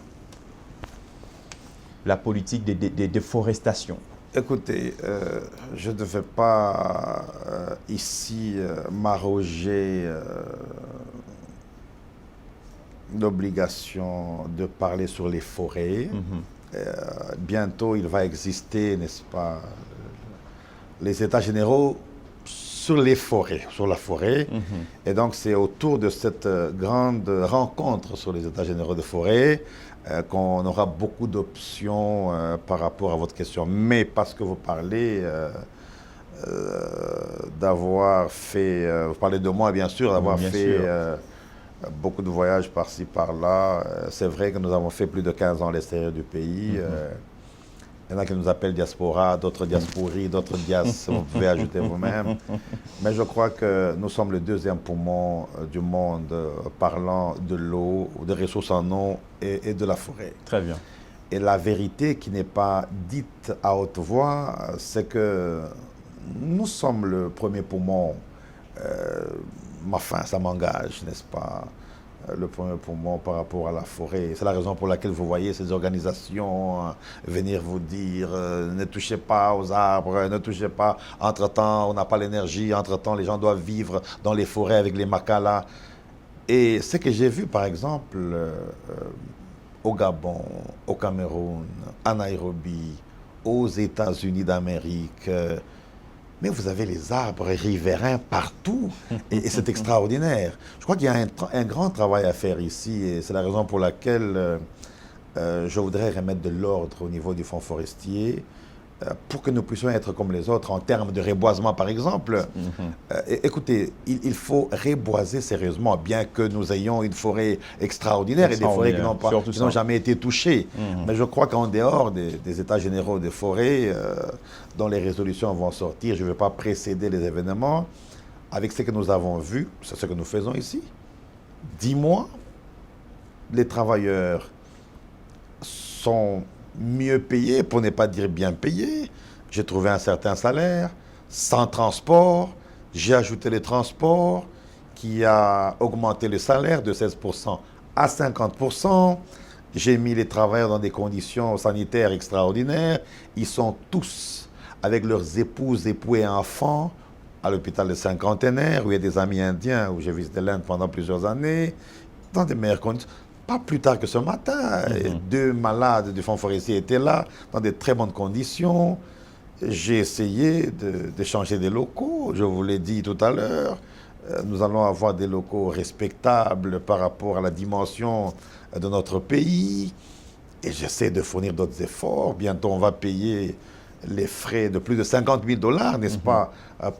La politique de déforestation. Écoutez, je ne vais pas ici m'arroger l'obligation de parler sur les forêts. Bientôt, il va exister, n'est-ce pas, les États généraux sur les forêts, sur la forêt. Et donc, c'est autour de cette grande rencontre sur les États généraux de forêt qu'on aura beaucoup d'options par rapport à votre question. Mais parce que vous parlez d'avoir fait, vous parlez de moi bien sûr, d'avoir fait beaucoup de voyages par-ci, par-là. C'est vrai que nous avons fait plus de 15 ans à l'extérieur du pays. Il y en a qui nous appellent diaspora, d'autres diasporis, d'autres dias, vous pouvez ajouter vous-même. Mais je crois que nous sommes le deuxième poumon du monde parlant de l'eau, des ressources en eau et de la forêt. Très bien. Et la vérité qui n'est pas dite à haute voix, c'est que nous sommes le premier poumon. Enfin, ça m'engage, n'est-ce pas? Le premier poumon par rapport à la forêt. C'est la raison pour laquelle vous voyez ces organisations venir vous dire ne touchez pas aux arbres, ne touchez pas. Entre-temps, on n'a pas l'énergie. Entre-temps, les gens doivent vivre dans les forêts avec les macalas. Et ce que j'ai vu, par exemple, au Gabon, au Cameroun, à Nairobi, aux États-Unis d'Amérique, mais vous avez les arbres riverains partout et c'est extraordinaire. Je crois qu'il y a un grand travail à faire ici et c'est la raison pour laquelle je voudrais remettre de l'ordre au niveau du fonds forestier pour que nous puissions être comme les autres en termes de reboisement par exemple. Écoutez, il faut reboiser sérieusement, bien que nous ayons une forêt extraordinaire et des forêts qui n'ont jamais été touchées. Mais je crois qu'en dehors des états généraux des forêts, dont les résolutions vont sortir, je ne vais pas précéder les événements, avec ce que nous avons vu, c'est ce que nous faisons ici. 10 mois, les travailleurs sont mieux payés, pour ne pas dire bien payés. J'ai trouvé un certain salaire, sans transport. J'ai ajouté les transports qui a augmenté le salaire de 16% à 50%. J'ai mis les travailleurs dans des conditions sanitaires extraordinaires. Ils sont tous avec leurs épouses, époux et enfants à l'hôpital de Cinquantenaire, où il y a des amis indiens, où j'ai visité l'Inde pendant plusieurs années, dans des meilleures conditions. Pas plus tard que ce matin, 2 malades du fonds forestier étaient là, dans de très bonnes conditions. J'ai essayé de changer des locaux, je vous l'ai dit tout à l'heure. Nous allons avoir des locaux respectables par rapport à la dimension de notre pays. Et j'essaie de fournir d'autres efforts. Bientôt, on va payer les frais de plus de 50 000 $, n'est-ce pas,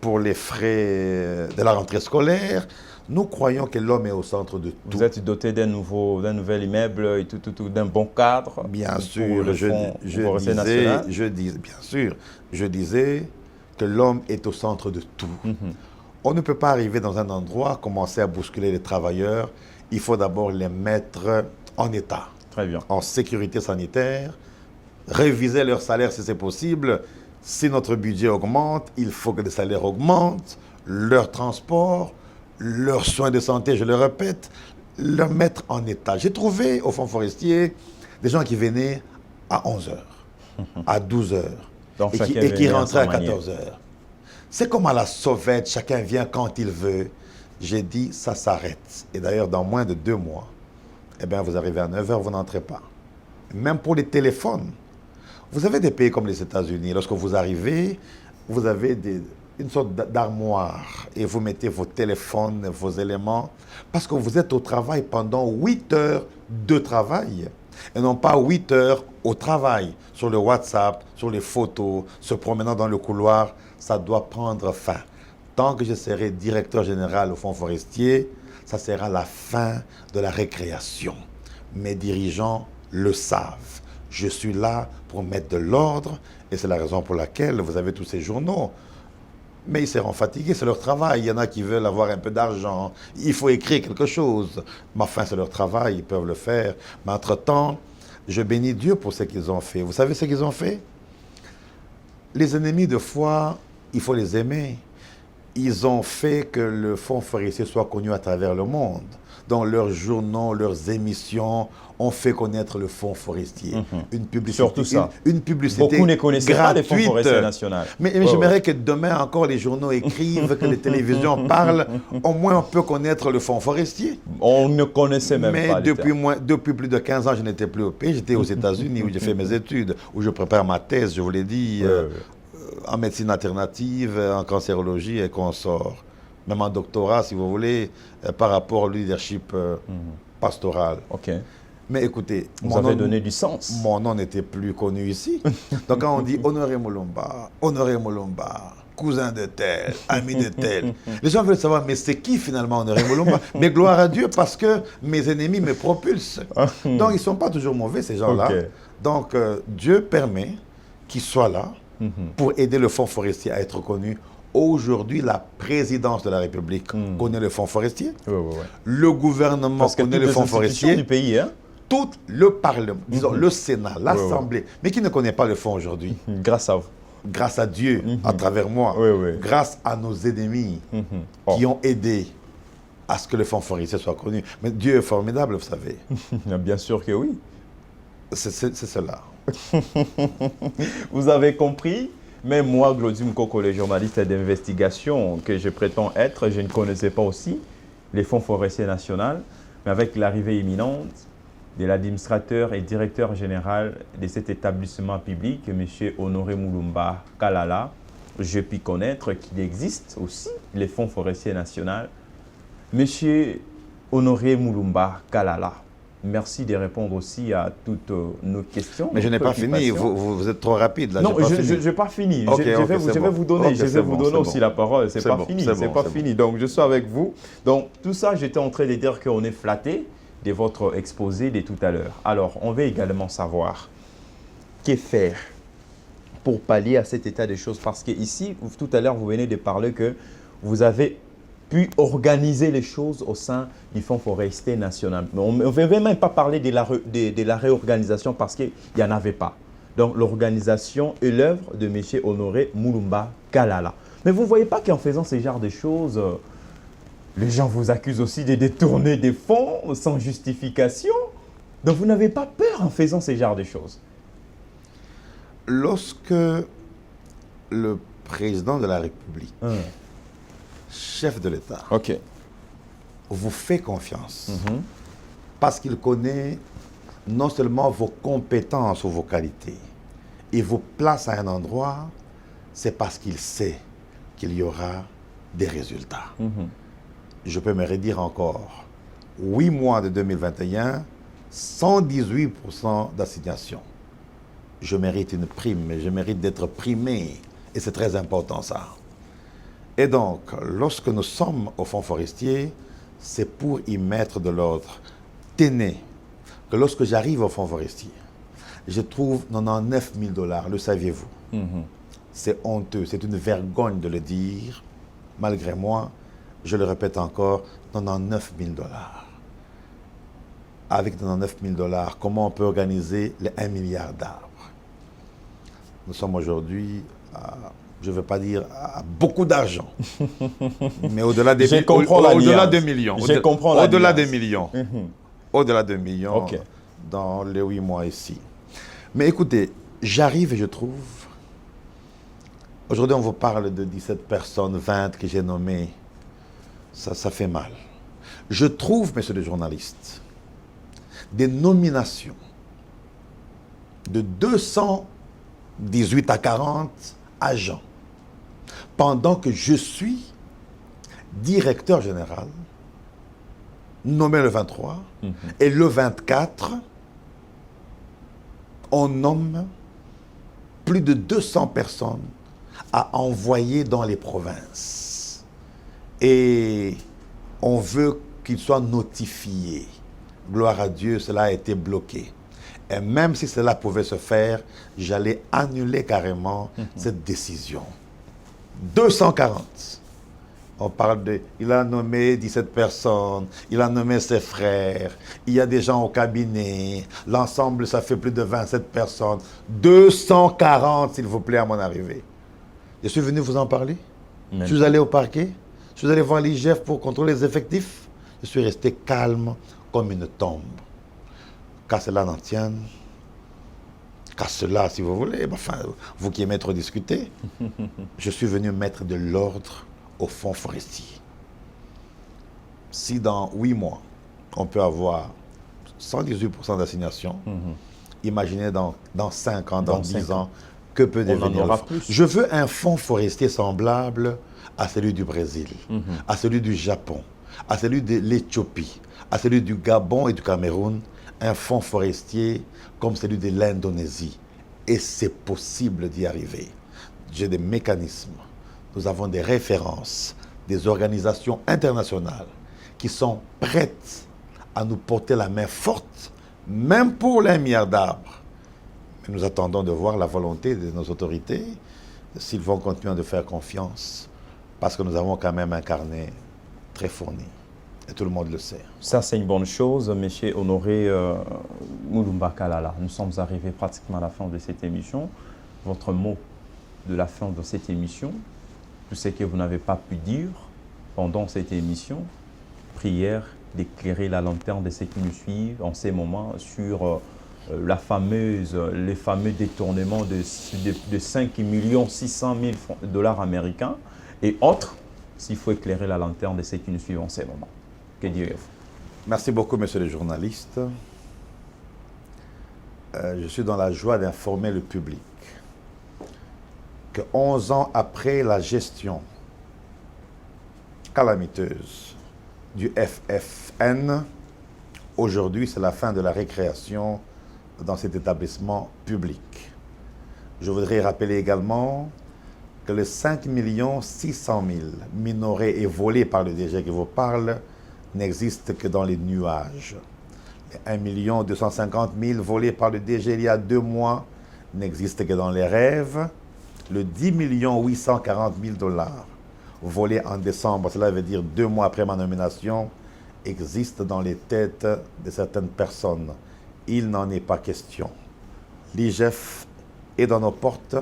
pour les frais de la rentrée scolaire. Nous croyons que l'homme est au centre de tout. Vous êtes doté d'un nouvel immeuble et d'un bon cadre. Bien sûr, je disais que l'homme est au centre de tout. On ne peut pas arriver dans un endroit, commencer à bousculer les travailleurs. Il faut d'abord les mettre en état. Très bien. En sécurité sanitaire, réviser leur salaire si c'est possible. Si notre budget augmente, il faut que les salaires augmentent, leur transport, leurs soins de santé, je le répète, le mettre en état. J'ai trouvé au fonds forestier des gens qui venaient à 11 h, à 12 h, et qui rentraient à 14 h. C'est comme à la sauvette, chacun vient quand il veut. J'ai dit, ça s'arrête. Et d'ailleurs, dans moins de 2 mois, eh bien, vous arrivez à 9 h, vous n'entrez pas. Même pour les téléphones. Vous avez des pays comme les États-Unis, lorsque vous arrivez, vous avez une sorte d'armoire et vous mettez vos téléphones, vos éléments, parce que vous êtes au travail pendant 8 heures de travail et non pas 8 heures au travail, sur le WhatsApp, sur les photos, se promenant dans le couloir. Ça doit prendre fin. Tant que je serai directeur général au fonds forestier, ça sera la fin de la récréation. Mes dirigeants le savent. Je suis là pour mettre de l'ordre et c'est la raison pour laquelle vous avez tous ces journaux. Mais ils seront fatigués, c'est leur travail. Il y en a qui veulent avoir un peu d'argent. Il faut écrire quelque chose. Mais enfin, c'est leur travail, ils peuvent le faire. Mais entre-temps, je bénis Dieu pour ce qu'ils ont fait. Vous savez ce qu'ils ont fait? Les ennemis, de foi, il faut les aimer. Ils ont fait que le fonds forestier soit connu à travers le monde. Dans leurs journaux, leurs émissions, on fait connaître le fonds forestier. Une publicité, surtout ça. Une publicité beaucoup ne connaissaient pas les fonds forestiers nationaux. Mais j'aimerais que demain encore les journaux écrivent, que les télévisions parlent. Au moins on peut connaître le fonds forestier. On ne connaissait même pas. Mais depuis plus de 15 ans, je n'étais plus au pays. J'étais aux États-Unis où j'ai fait mes études, où je prépare ma thèse, je vous l'ai dit, en médecine alternative, en cancérologie et consorts. Même en doctorat, si vous voulez, par rapport au leadership pastoral. OK. Mais écoutez, vous avez donné du sens. Mon nom n'était plus connu ici. Donc quand on dit Honoré Mulumba, cousin de tel, ami de tel. Les gens veulent savoir, mais c'est qui finalement Honoré Moulumba? Mais gloire à Dieu parce que mes ennemis me propulsent. Donc ils ne sont pas toujours mauvais ces gens-là. Ok. Donc Dieu permet qu'ils soient là pour aider le Fonds forestier à être reconnu. Aujourd'hui, la présidence de la République connaît le Fonds forestier. Ouais, ouais, ouais. Le gouvernement Parce que connaît toutes le les Fonds institutions forestier. du pays, hein? Tout le Parlement, disons le Sénat, l'Assemblée, mais qui ne connaît pas le Fonds aujourd'hui? Grâce à vous. Grâce à Dieu, à travers moi, Oui, oui. grâce à nos ennemis qui ont aidé à ce que le Fonds forestier soit connu. Mais Dieu est formidable, vous savez. Bien sûr que oui. C'est cela. Vous avez compris, même moi, Glodium Koko, le journaliste d'investigation que je prétends être, je ne connaissais pas aussi les fonds forestiers nationaux, mais avec l'arrivée imminente de l'administrateur et directeur général de cet établissement public, M. Honoré Moulumba Kalala, je puis connaître qu'il existe aussi les fonds forestiers nationaux. M. Honoré Moulumba Kalala, merci de répondre aussi à toutes nos questions. Mais je n'ai pas fini, vous êtes trop rapide là. Non, je n'ai pas fini. Okay, je vais vous donner, donner aussi la parole. C'est pas fini, c'est pas fini. Donc je suis avec vous. Donc tout ça, j'étais en train de dire qu'on est flatté de votre exposé de tout à l'heure. Alors, on veut également savoir que faire pour pallier à cet état des choses. Parce que ici, tout à l'heure, vous venez de parler que vous avez pu organiser les choses au sein du Fonds forestier national. Mais on ne veut même pas parler de la réorganisation parce qu'il n'y en avait pas. Donc, l'organisation est l'œuvre de M. Honoré Moulumba Kalala. Mais vous ne voyez pas qu'en faisant ce genre de choses, les gens vous accusent aussi de détourner des fonds sans justification. Donc, vous n'avez pas peur en faisant ce genre de choses. Lorsque le président de la République, chef de l'État, vous fait confiance parce qu'il connaît non seulement vos compétences ou vos qualités, il vous place à un endroit, c'est parce qu'il sait qu'il y aura des résultats. Je peux me redire encore, 8 mois de 2021, 118% d'assignation. Je mérite une prime, je mérite d'être primé. Et c'est très important ça. Et donc, lorsque nous sommes au Fonds forestier, c'est pour y mettre de l'ordre. Tenez que lorsque j'arrive au Fonds forestier, je trouve 99 000 $, le saviez-vous? C'est honteux, c'est une vergogne de le dire. Malgré moi, je le répète encore, 99 000 $. Avec 99 000 $, comment on peut organiser les 1 milliard d'arbres? Nous sommes aujourd'hui, je ne veux pas dire à beaucoup d'argent, mais au-delà des au-delà de millions. Au-delà des millions. Au-delà de millions dans les 8 mois ici. Mais écoutez, j'arrive et je trouve... Aujourd'hui, on vous parle de 17 personnes, 20 que j'ai nommées. Ça fait mal. Je trouve, messieurs les journalistes, des nominations de 218 à 40 agents, pendant que je suis directeur général, nommé le 23, et le 24, on nomme plus de 200 personnes à envoyer dans les provinces. Et on veut qu'ils soient notifiés. Gloire à Dieu, cela a été bloqué. Et même si cela pouvait se faire, j'allais annuler carrément cette décision. 240. On parle de... Il a nommé 17 personnes, il a nommé ses frères, il y a des gens au cabinet, l'ensemble, ça fait plus de 27 personnes. 240, s'il vous plaît, à mon arrivée. Je suis venu vous en parler. Je suis allé au parquet, je suis allé voir l'IGF pour contrôler les effectifs. Je suis resté calme comme une tombe. Qu'à cela n'en tienne, qu'à cela, si vous voulez, enfin, vous qui aimez trop discuter, je suis venu mettre de l'ordre au Fonds forestier. Si dans 8 mois, on peut avoir 118% d'assignation, imaginez dans 5 ans, dans 10 ans, que peut devenir le fonds. Je veux un fonds forestier semblable à celui du Brésil, à celui du Japon, à celui de l'Éthiopie, à celui du Gabon et du Cameroun, un fonds forestier comme celui de l'Indonésie. Et c'est possible d'y arriver. J'ai des mécanismes, nous avons des références, des organisations internationales qui sont prêtes à nous porter la main forte, même pour les milliards d'arbres. Mais nous attendons de voir la volonté de nos autorités, s'ils vont continuer de faire confiance, parce que nous avons quand même un carnet très fourni. Et tout le monde le sait. Ça, c'est une bonne chose. Monsieur Honoré Mouloumba Kalala, nous sommes arrivés pratiquement à la fin de cette émission. Votre mot de la fin de cette émission, tout ce que vous n'avez pas pu dire pendant cette émission, prière d'éclairer la lanterne de ceux qui nous suivent en ces moments sur les fameux détournements de 5 600 000 dollars américains et autres, s'il faut éclairer la lanterne de ceux qui nous suivent en ces moments. Que direz-vous? Merci beaucoup, monsieur le journaliste. Je suis dans la joie d'informer le public que 11 ans après la gestion calamiteuse du FFN, aujourd'hui c'est la fin de la récréation dans cet établissement public. Je voudrais rappeler également que les 5 600 000 minorés et volés par le DG qui vous parle n'existent que dans les nuages. Les 1 250 000 volés par le DG il y a 2 mois n'existent que dans les rêves. Le 10 840 000 dollars volés en décembre, cela veut dire 2 mois après ma nomination, existe dans les têtes de certaines personnes. Il n'en est pas question. L'IGF est dans nos portes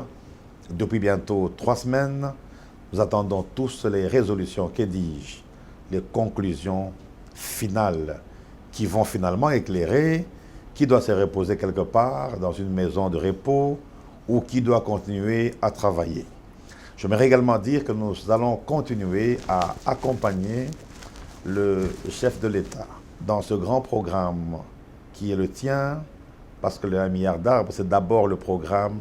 depuis bientôt 3 semaines. Nous attendons tous les résolutions, que dis-je, les conclusions finales qui vont finalement éclairer qui doit se reposer quelque part dans une maison de repos ou qui doit continuer à travailler. J'aimerais également dire que nous allons continuer à accompagner le chef de l'État dans ce grand programme qui est le tien, parce que le 1 milliard d'arbres, c'est d'abord le programme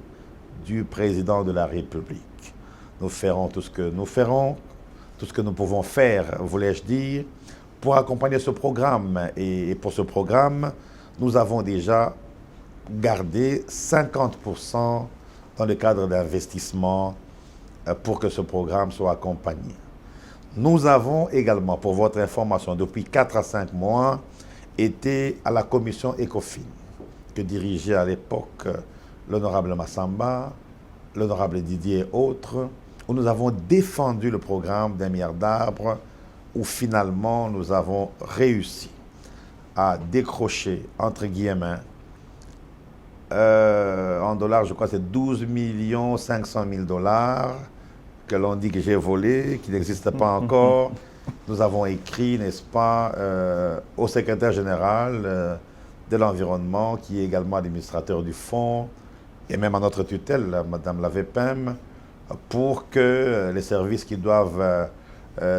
du président de la République. Nous ferons tout ce que nous ferons, tout ce que nous pouvons faire, voulais-je dire, pour accompagner ce programme. Et pour ce programme, nous avons déjà gardé 50% dans le cadre d'investissement pour que ce programme soit accompagné. Nous avons également, pour votre information, depuis 4 à 5 mois, été à la commission ECOFIN, que dirigeait à l'époque l'honorable Massamba, l'honorable Didier et autres, où nous avons défendu le programme d'1 milliard d'arbres, où finalement nous avons réussi à décrocher, entre guillemets, en dollars, je crois que c'est 12 500 000 dollars que l'on dit que j'ai volé, qui n'existe pas encore. Nous avons écrit, n'est-ce pas, au secrétaire général de l'environnement, qui est également administrateur du fonds, et même à notre tutelle, Madame la VPM, pour que les services qui doivent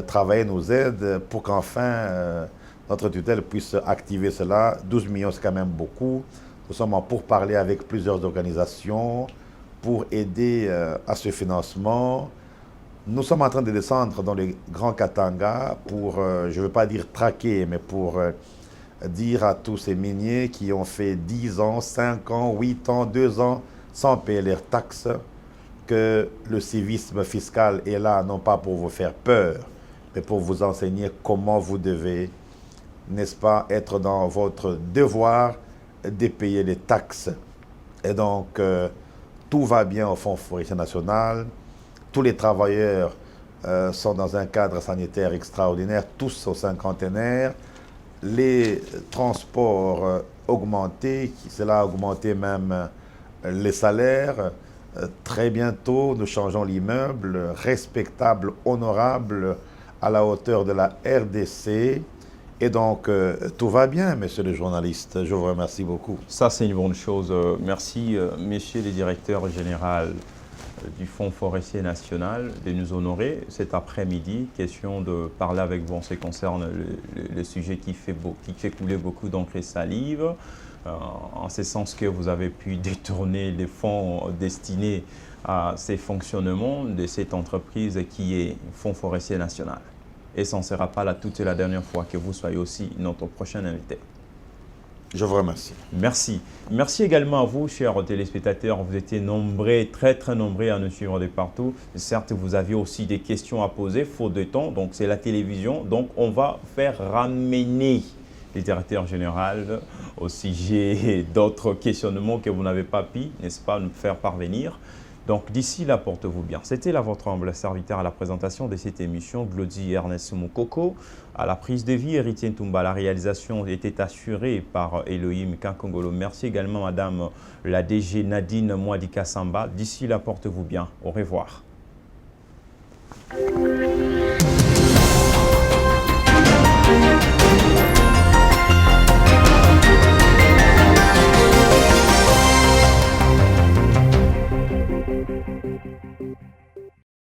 travailler nous aident, pour qu'enfin notre tutelle puisse activer cela. 12 millions, c'est quand même beaucoup. Nous sommes en pourparlers avec plusieurs organisations pour aider à ce financement. Nous sommes en train de descendre dans le Grand Katanga pour, je ne veux pas dire traquer, mais pour dire à tous ces miniers qui ont fait 10 ans, 5 ans, 8 ans, 2 ans sans payer leurs taxes, que le civisme fiscal est là, non pas pour vous faire peur, mais pour vous enseigner comment vous devez, n'est-ce pas, être dans votre devoir de payer les taxes. Et donc, tout va bien au Fonds forestier national. Tous les travailleurs sont dans un cadre sanitaire extraordinaire, tous au cinquantenaire. Les transports augmentés, cela a augmenté même les salaires. Très bientôt, nous changeons l'immeuble respectable, honorable, à la hauteur de la RDC. Et donc, tout va bien, monsieur le journaliste. Je vous remercie beaucoup. Ça, c'est une bonne chose. Merci, messieurs les directeurs généraux du Fonds forestier national, de nous honorer cet après-midi. Question de parler avec vous en ce qui concerne le sujet qui fait couler beaucoup d'encre et salive, en ce sens que vous avez pu détourner les fonds destinés à ces fonctionnements de cette entreprise qui est Fonds forestier national. Et ce ne sera pas la toute et la dernière fois que vous soyez aussi notre prochain invité. Je vous remercie. Merci. Merci également à vous, chers téléspectateurs. Vous étiez nombreux, très nombreux à nous suivre de partout. Certes, vous aviez aussi des questions à poser, faute de temps. Donc, c'est la télévision. Donc, on va faire ramener le directeur général au sujet d'autres questionnements que vous n'avez pas pu, n'est-ce pas, nous faire parvenir. Donc, d'ici là, portez-vous bien. C'était là votre humble serviteur à la présentation de cette émission, Glody Ernest Moukoko. À la prise de vie, Héritier Ntumba, la réalisation était assurée par Elohim Kankongolo. Merci également, Madame la DG Nadine Mouadika Samba. D'ici là, portez-vous bien. Au revoir.